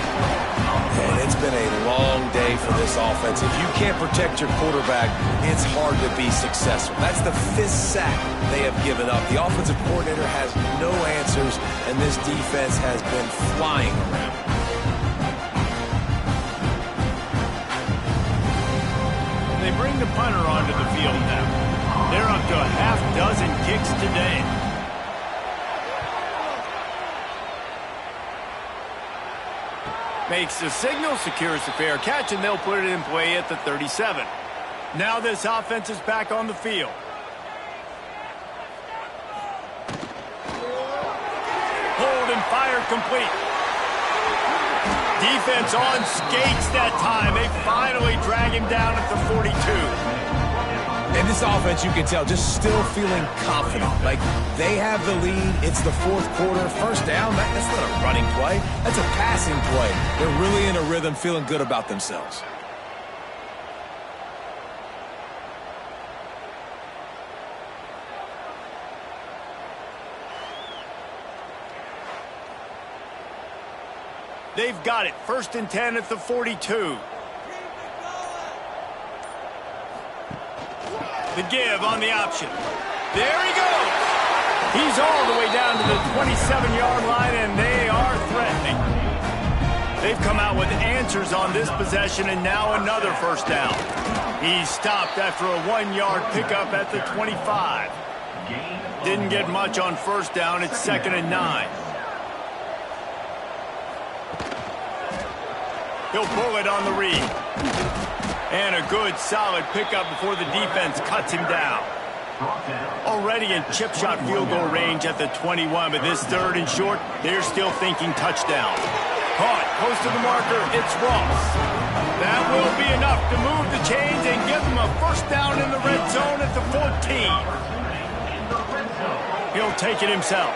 B: And it's been a long day for this offense. If you can't protect your quarterback, it's hard to be successful. That's the 5th sack they have given up. The offensive coordinator has no answers, and this defense has been flying around.
A: They bring the punter onto the field now. They're up to a half dozen kicks today. Makes the signal, secures the fair catch, and they'll put it in play at the 37. Now this offense is back on the field. Hold and fire complete. Defense on skates that time. They finally drag him down at the 42.
B: And this offense, you can tell, just still feeling confident. Like, they have the lead. It's the 4th quarter. First down, that's not a running play. That's a passing play. They're really in a rhythm, feeling good about themselves.
A: They've got it. 1st and 10 at the 42. The give on the option. There he goes. He's all the way down to the 27-yard line, and they are threatening. They've come out with answers on this possession, and now another first down. He's stopped after a 1-yard pickup at the 25. Didn't get much on first down. It's 2nd and 9. He'll pull it on the read. And a good, solid pickup before the defense cuts him down. Already in chip shot field goal range at the 21, but this 3rd and short, they're still thinking touchdown. Caught, close to the marker, it's Ross. That will be enough to move the chains and give them a first down in the red zone at the 14. He'll take it himself.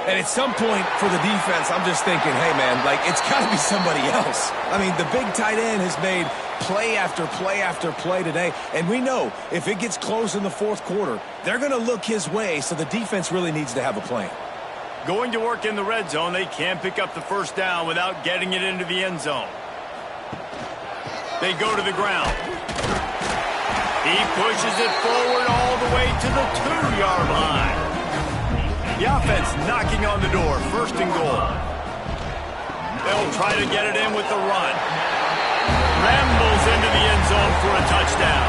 B: And at some point for the defense, I'm just thinking, hey, man, like, it's got to be somebody else. I mean, the big tight end has made play after play after play today. And we know if it gets close in the 4th quarter, they're going to look his way, so the defense really needs to have a plan.
A: Going to work in the red zone, they can't pick up the first down without getting it into the end zone. They go to the ground. He pushes it forward all the way to the 2-yard line. The offense knocking on the door, 1st and goal. They'll try to get it in with the run. for a touchdown.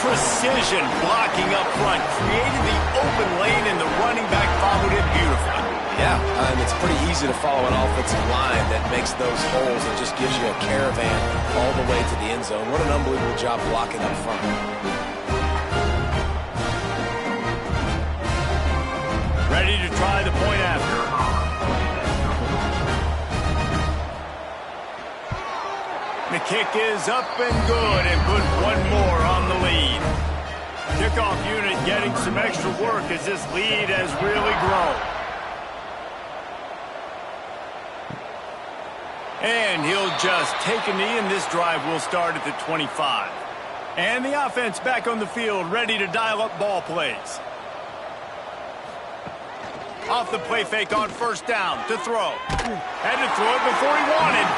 A: Precision blocking up front, created the open lane, and the running back followed it beautifully.
B: Yeah, and it's pretty easy to follow an offensive line that makes those holes and just gives you a caravan all the way to the end zone. What an unbelievable job blocking up front.
A: Ready to try the point after. The kick is up and good and put one more on the lead. Kickoff unit getting some extra work as this lead has really grown. And he'll just take a knee, and this drive will start at the 25. And the offense back on the field, ready to dial up ball plays. Off the play fake on first down to throw. Had to throw it before he wanted.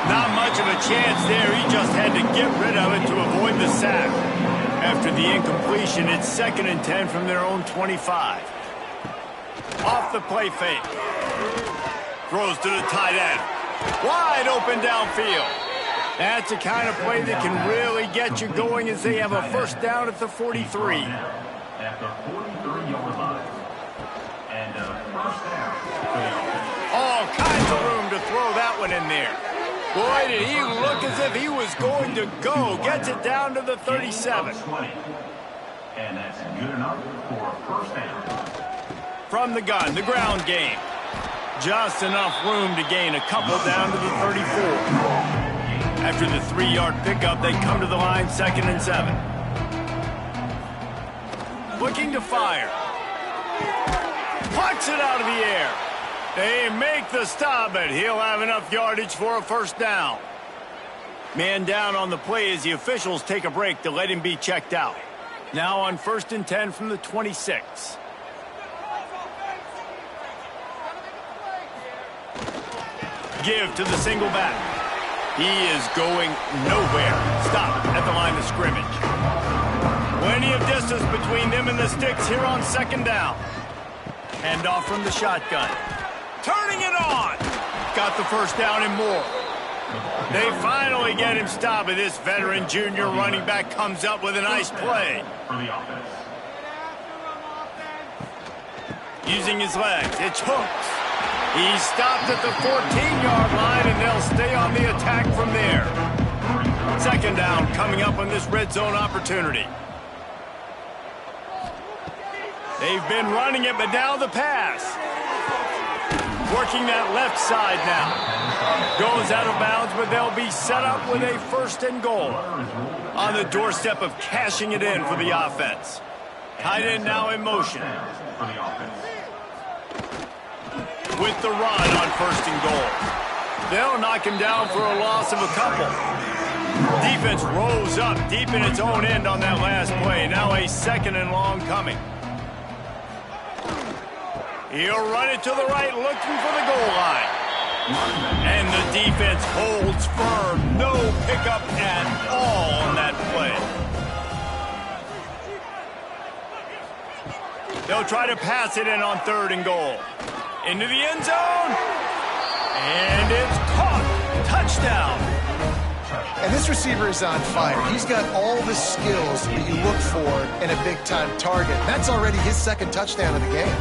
A: Not much of a chance there. He just had to get rid of it to avoid the sack. After the incompletion, it's 2nd and 10 from their own 25. Off the play fake. Throws to the tight end. Wide open downfield. That's the kind of play that can really get you going as they have a first down at the 43.
D: At the 43-yard line. And a first down.
A: All kinds of room to throw that one in there. Boy, did he look as if he was going to go. Gets it down to the 37.
D: 20. And that's good enough for a first down.
A: From the gun, the ground game. Just enough room to gain a couple down to the 34. After the 3-yard pickup, they come to the line 2nd and 7. Looking to fire. Plucks it out of the air. They make the stop, but he'll have enough yardage for a first down. Man down on the play as the officials take a break to let him be checked out. Now on 1st and 10 from the 26. Give to the single back. He is going nowhere. Stop at the line of scrimmage. Plenty of distance between them and the sticks here on 2nd down. Hand off from the shotgun. Turning it on. Got the first down and more. They finally get him stopped, and this veteran junior running back comes up with a nice play.
D: For the offense.
A: Using his legs, it's hooks. He's stopped at the 14-yard line, and they'll stay on the attack from there. 2nd down coming up on this red zone opportunity. They've been running it, but now the pass. Working that left side now. Goes out of bounds, but they'll be set up with a 1st and goal. On the doorstep of cashing it in for the offense. Tight end now in motion.
D: For the offense.
A: With the run on 1st and goal. They'll knock him down for a loss of a couple. Defense rose up deep in its own end on that last play. Now a 2nd and long coming. He'll run it to the right, looking for the goal line. And the defense holds firm. No pickup at all on that play. They'll try to pass it in on 3rd and goal. Into the end zone. And it's caught. Touchdown.
C: And this receiver is on fire. He's got all the skills that you look for in a big-time target. That's already his 2nd touchdown of the game.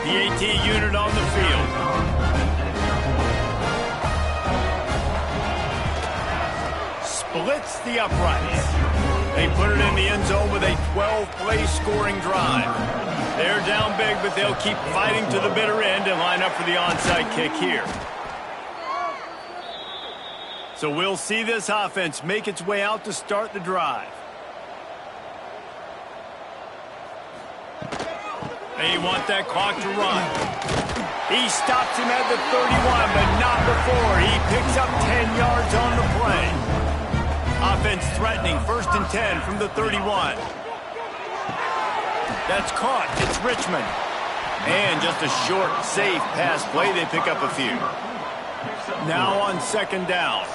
A: The AT unit on the field. Splits the uprights. They put it in the end zone with a 12-play scoring drive. They're down big, but they'll keep fighting to the bitter end and line up for the onside kick here. So we'll see this offense make its way out to start the drive. They want that clock to run. He stops him at the 31, but not before. He picks up 10 yards on the play. Offense threatening, 1st and 10 from the 31. That's caught. It's Richmond. And just a short, safe pass play. They pick up a few. Now on 2nd down.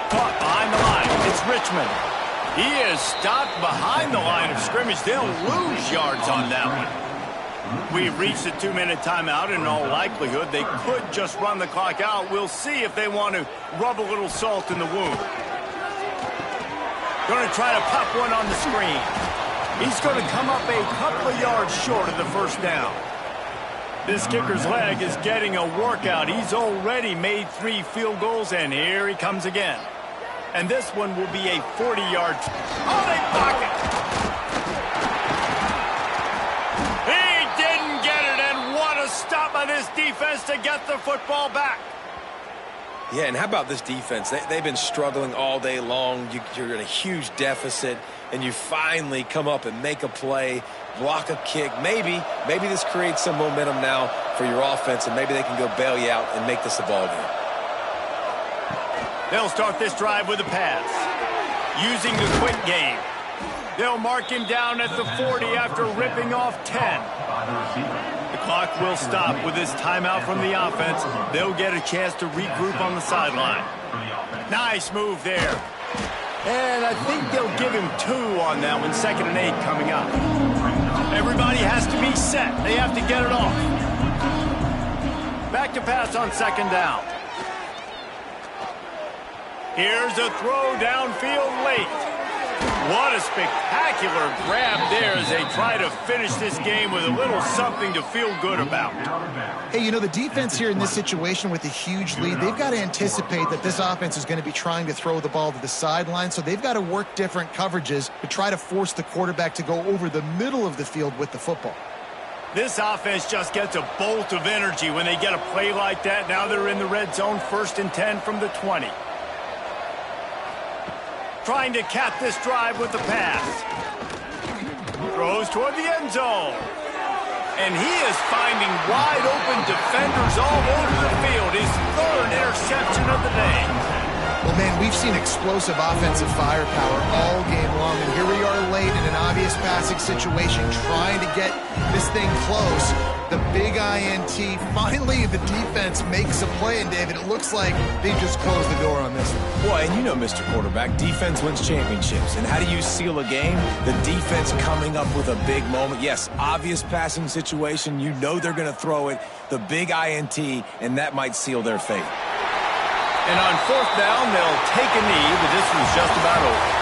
A: Caught behind the line. It's Richmond. He is stopped behind the line of scrimmage. They'll lose yards on that one. We've reached the 2-minute timeout. In all likelihood, they could just run the clock out. We'll see if they want to rub a little salt in the wound. Going to try to pop one on the screen. He's going to come up a couple of yards short of the first down. This kicker's leg is getting a workout. He's already made 3 field goals, and here he comes again. And this one will be a 40-yard. Oh, they block it! He didn't get it, and what a stop by this defense to get the football back.
B: Yeah, and how about this defense? They've been struggling all day long. You're in a huge deficit, and you finally come up and make a play, block a kick. Maybe this creates some momentum now for your offense, and maybe they can go bail you out and make this a ball game.
A: They'll start this drive with a pass, using the quick game. They'll mark him down at the 40 after ripping off 10. The clock will stop with this timeout from the offense. They'll get a chance to regroup on the sideline. Nice move there. And I think they'll give him 2 on that one. 2nd and 8 coming up. Everybody has to be set. They have to get it off. Back to pass on 2nd down. Here's a throw downfield late. What a spectacular grab there as they try to finish this game with a little something to feel good about.
C: Hey, you know, the defense here in this situation with a huge lead, they've got to anticipate that this offense is going to be trying to throw the ball to the sideline, so they've got to work different coverages to try to force the quarterback to go over the middle of the field with the football.
A: This offense just gets a bolt of energy when they get a play like that. Now they're in the red zone, 1st and 10 from the 20. Trying to cap this drive with the pass. Throws toward the end zone. And he is finding wide open defenders all over the field. His 3rd interception of the day.
C: Well, man, we've seen explosive offensive firepower all game long, and here we are late in an obvious passing situation, trying to get this thing close. The big INT, finally the defense makes a play, and David, it looks like they just closed the door on this one.
B: Well, and you know, Mr. Quarterback, defense wins championships. And how do you seal a game? The defense coming up with a big moment. Yes, obvious passing situation. You know they're going to throw it. The big INT, and that might seal their fate.
A: And on 4th down, they'll take a knee, but this was just about over.